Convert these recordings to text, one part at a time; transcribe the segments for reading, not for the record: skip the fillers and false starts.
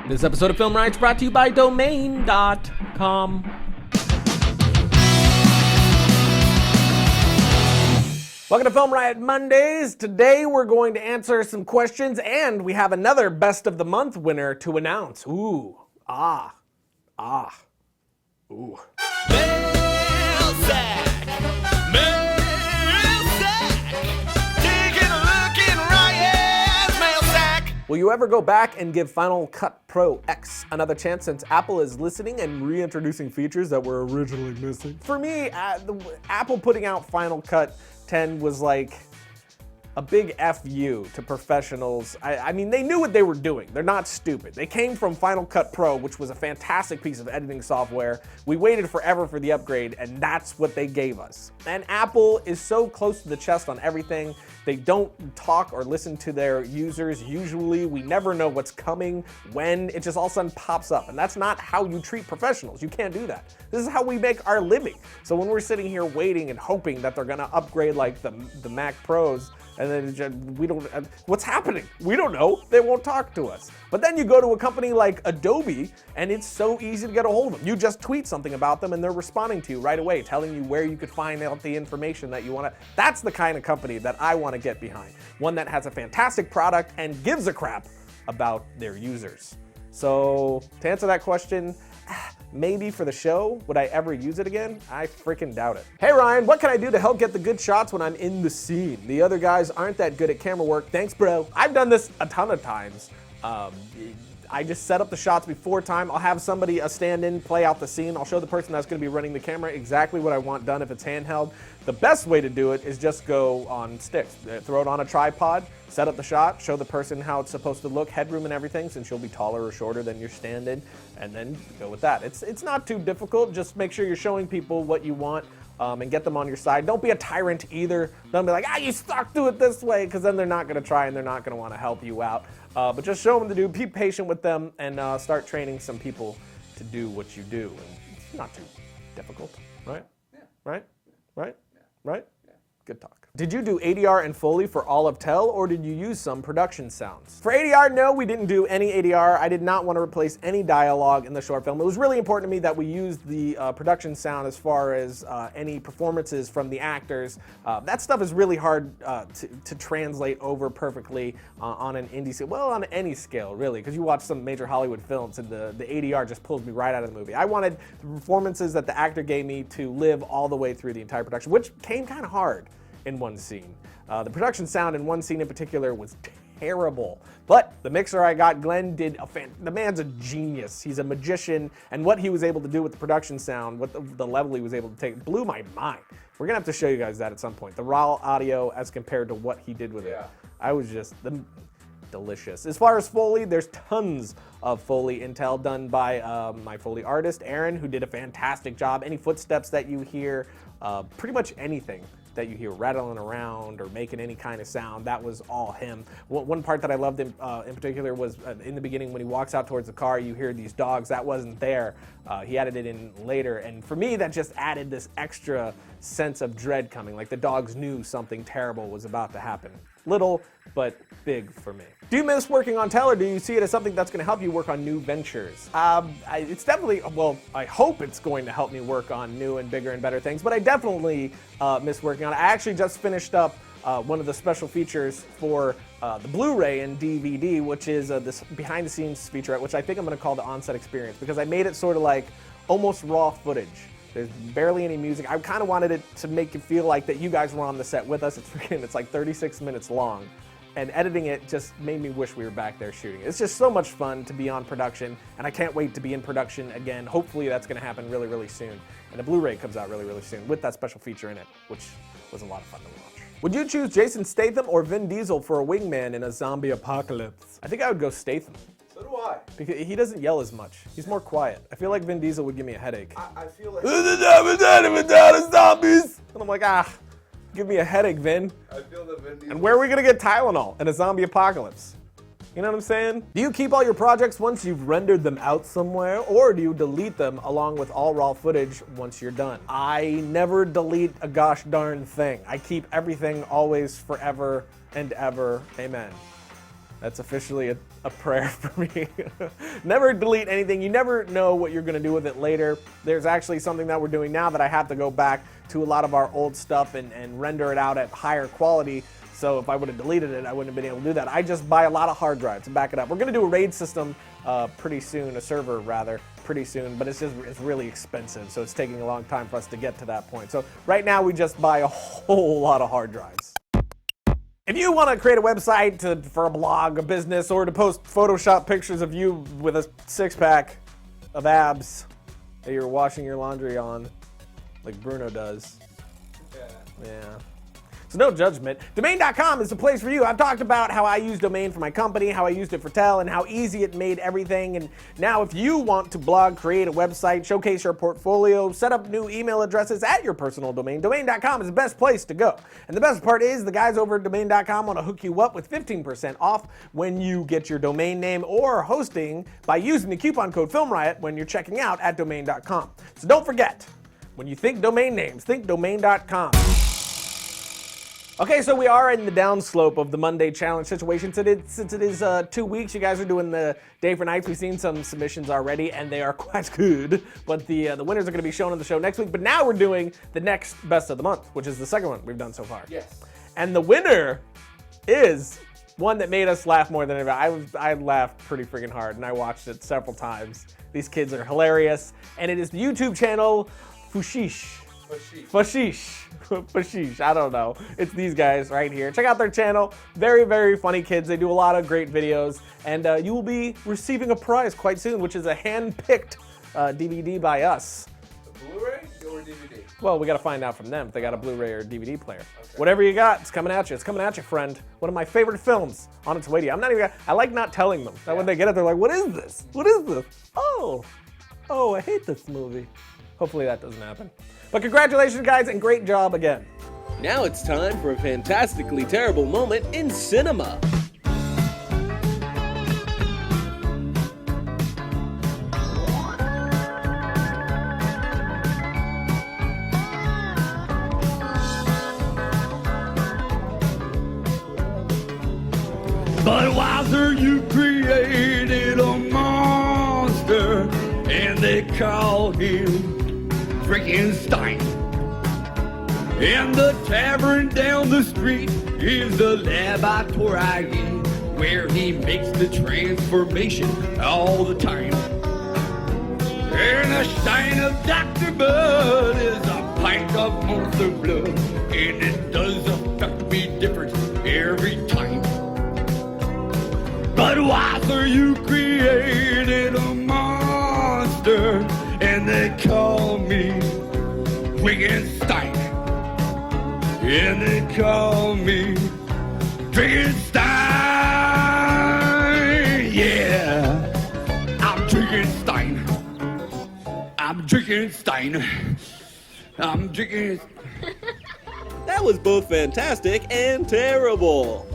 This episode of FilmRiot is brought to you by Domain.com. Welcome to Film Riot Mondays. Today we're going to answer some questions, and we have another Best of the Month winner to announce. Ooh, ooh. Mail sack, taking a look in Riot's mail sack. Will you ever go back and give Final Cut Pro X another chance, since Apple is listening and reintroducing features that were originally missing? For me, Apple putting out Final Cut 10 was like a big FU to professionals. I mean, they knew what they were doing. They're not stupid. They came from Final Cut Pro, which was a fantastic piece of editing software. We waited forever for the upgrade, and that's what they gave us. And Apple is so close to the chest on everything. They don't talk or listen to their users. Usually, we never know what's coming, when. It just all of a sudden pops up. And that's not how you treat professionals. You can't do that. This is how we make our living. So when we're sitting here waiting and hoping that they're gonna upgrade like the Mac Pros, and then we don't, what's happening? We don't know. They won't talk to us. But then you go to a company like Adobe, and it's so easy to get a hold of them. You just tweet something about them, and they're responding to you right away, telling you where you could find out the information that you want to. That's the kind of company that I want to get behind. One that has a fantastic product and gives a crap about their users. So to answer that question, maybe for the show. Would I ever use it again? I freaking doubt it. Hey Ryan, what can I do to help get the good shots when I'm in the scene? The other guys aren't that good at camera work. Thanks, bro. I've done this a ton of times. I just set up the shots before time. I'll have somebody stand in, play out the scene. I'll show the person that's gonna be running the camera exactly what I want done if it's handheld. The best way to do it is just go on sticks. Throw it on a tripod, set up the shot, show the person how it's supposed to look, headroom and everything, since you'll be taller or shorter than your stand-in, and then go with that. It's not too difficult. Just make sure you're showing people what you want and get them on your side. Don't be a tyrant either. Don't be like, you suck, do it this way, because then they're not gonna try and they're not gonna wanna help you out. But just show them to do, be patient with them, and start training some people to do what you do. And it's not too difficult, right? Yeah. Right? Right? Yeah. Right? Yeah. Good talk. Did you do ADR and Foley for all of Tell, or did you use some production sounds? For ADR, no, we didn't do any ADR. I did not want to replace any dialogue in the short film. It was really important to me that we used the production sound as far as any performances from the actors. That stuff is really hard to translate over perfectly on an indie scale. Well, on any scale, really, because you watch some major Hollywood films and the ADR just pulls me right out of the movie. I wanted the performances that the actor gave me to live all the way through the entire production, which came kind of hard in one scene. The production sound in one scene in particular was terrible. But the mixer I got, Glenn, did the man's a genius. He's a magician, and what he was able to do with the production sound, what the level he was able to take, blew my mind. We're gonna have to show you guys that at some point. The raw audio as compared to what he did with it. I was just delicious. As far as Foley, there's tons of Foley intel done by my Foley artist, Aaron, who did a fantastic job. Any footsteps that you hear, pretty much anything that you hear rattling around or making any kind of sound, that was all him. One part that I loved in particular was in the beginning when he walks out towards the car, you hear these dogs. That wasn't there. He added it in later, and for me that just added this extra sense of dread coming, like the dogs knew something terrible was about to happen. Little, but big for me. Do you miss working on Tell, or do you see it as something that's going to help you work on new ventures? It's definitely, well, I hope it's going to help me work on new and bigger and better things, but I definitely miss working on it. I actually just finished up one of the special features for the Blu-ray and DVD, which is this behind-the-scenes featurette, which I think I'm going to call the on-set experience, because I made it sort of like almost raw footage. There's barely any music. I kind of wanted it to make it feel like that you guys were on the set with us. It's like 36 minutes long. And editing it just made me wish we were back there shooting. It's just so much fun to be on production, and I can't wait to be in production again. Hopefully that's gonna happen really, really soon. And the Blu-ray comes out really, really soon with that special feature in it, which was a lot of fun to watch. Would you choose Jason Statham or Vin Diesel for a wingman in a zombie apocalypse? I think I would go Statham. So do I. Because he doesn't yell as much. He's more quiet. I feel like Vin Diesel would give me a headache. I feel like... zombies! And I'm like, give me a headache, Vin. I feel that Vin Diesel... And where are we gonna get Tylenol in a zombie apocalypse? You know what I'm saying? Do you keep all your projects once you've rendered them out somewhere, or do you delete them along with all raw footage once you're done? I never delete a gosh darn thing. I keep everything always, forever and ever. Amen. That's officially a prayer for me. Never delete anything. You never know what you're gonna do with it later. There's actually something that we're doing now that I have to go back to a lot of our old stuff and render it out at higher quality. So if I would have deleted it, I wouldn't have been able to do that. I just buy a lot of hard drives to back it up. We're gonna do a RAID system pretty soon, a server rather, pretty soon, but it's really expensive, so it's taking a long time for us to get to that point. So right now we just buy a whole lot of hard drives. If you want to create a website for a blog, a business, or to post Photoshop pictures of you with a six-pack of abs that you're washing your laundry on, like Bruno does. Yeah. So no judgment. Domain.com is the place for you. I've talked about how I use Domain for my company, how I used it for Tell, and how easy it made everything. And now if you want to blog, create a website, showcase your portfolio, set up new email addresses at your personal domain, Domain.com is the best place to go. And the best part is the guys over at Domain.com want to hook you up with 15% off when you get your domain name or hosting by using the coupon code FilmRiot when you're checking out at Domain.com. So don't forget, when you think domain names, think Domain.com. Okay, so we are in the downslope of the Monday challenge situation. Since it is 2 weeks, you guys are doing the day for nights. We've seen some submissions already, and they are quite good. But the winners are going to be shown on the show next week. But now we're doing the next best of the month, which is the second one we've done so far. Yes. And the winner is one that made us laugh more than ever. I laughed pretty freaking hard, and I watched it several times. These kids are hilarious, and it is the YouTube channel Fushish. Fashish, I don't know. It's these guys right here. Check out their channel. Very, very funny kids. They do a lot of great videos, and you will be receiving a prize quite soon, which is a hand-picked DVD by us. A Blu-ray or DVD? Well, we got to find out from them if they got a Blu-ray or DVD player. Okay. Whatever you got, it's coming at you. It's coming at you, friend. One of my favorite films on its way to you. I like not telling them. That when they get it, they're like, what is this? What is this? Oh, I hate this movie. Hopefully that doesn't happen. But congratulations, guys, and great job again. Now it's time for a fantastically terrible moment in cinema. Budweiser, you created a monster, and they call him Frankenstein. And the tavern down the street is the laboratory where he makes the transformation all the time. And a stein of Dr. Bud is a pint of monster blood, and it does affect me different every time. Budweiser, you created a monster, and they call me Frankenstein. And they call me Frankenstein. Yeah, I'm Frankenstein. I'm Frankenstein. I'm drinking. That was both fantastic and terrible.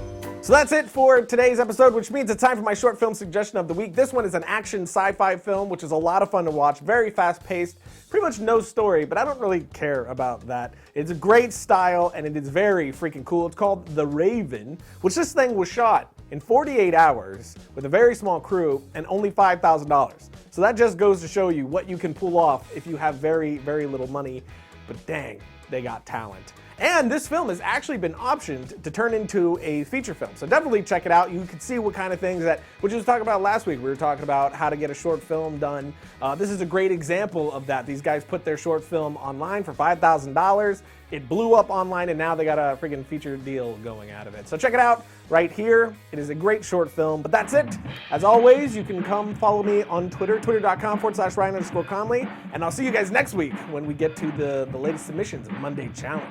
So that's it for today's episode, which means it's time for my short film suggestion of the week. This one is an action sci-fi film, which is a lot of fun to watch, very fast-paced, pretty much no story, but I don't really care about that. It's a great style, and it is very freaking cool. It's called The Raven, which this thing was shot in 48 hours with a very small crew and only $5,000. So that just goes to show you what you can pull off if you have very, very little money, but dang, they got talent. And this film has actually been optioned to turn into a feature film. So definitely check it out. You can see what kind of things which we was talking about last week. We were talking about how to get a short film done. This is a great example of that. These guys put their short film online for $5,000. It blew up online, and now they got a freaking feature deal going out of it. So check it out right here. It is a great short film, but that's it. As always, you can come follow me on Twitter, twitter.com/Ryan_Conley, and I'll see you guys next week when we get to the latest submissions of Monday Challenge.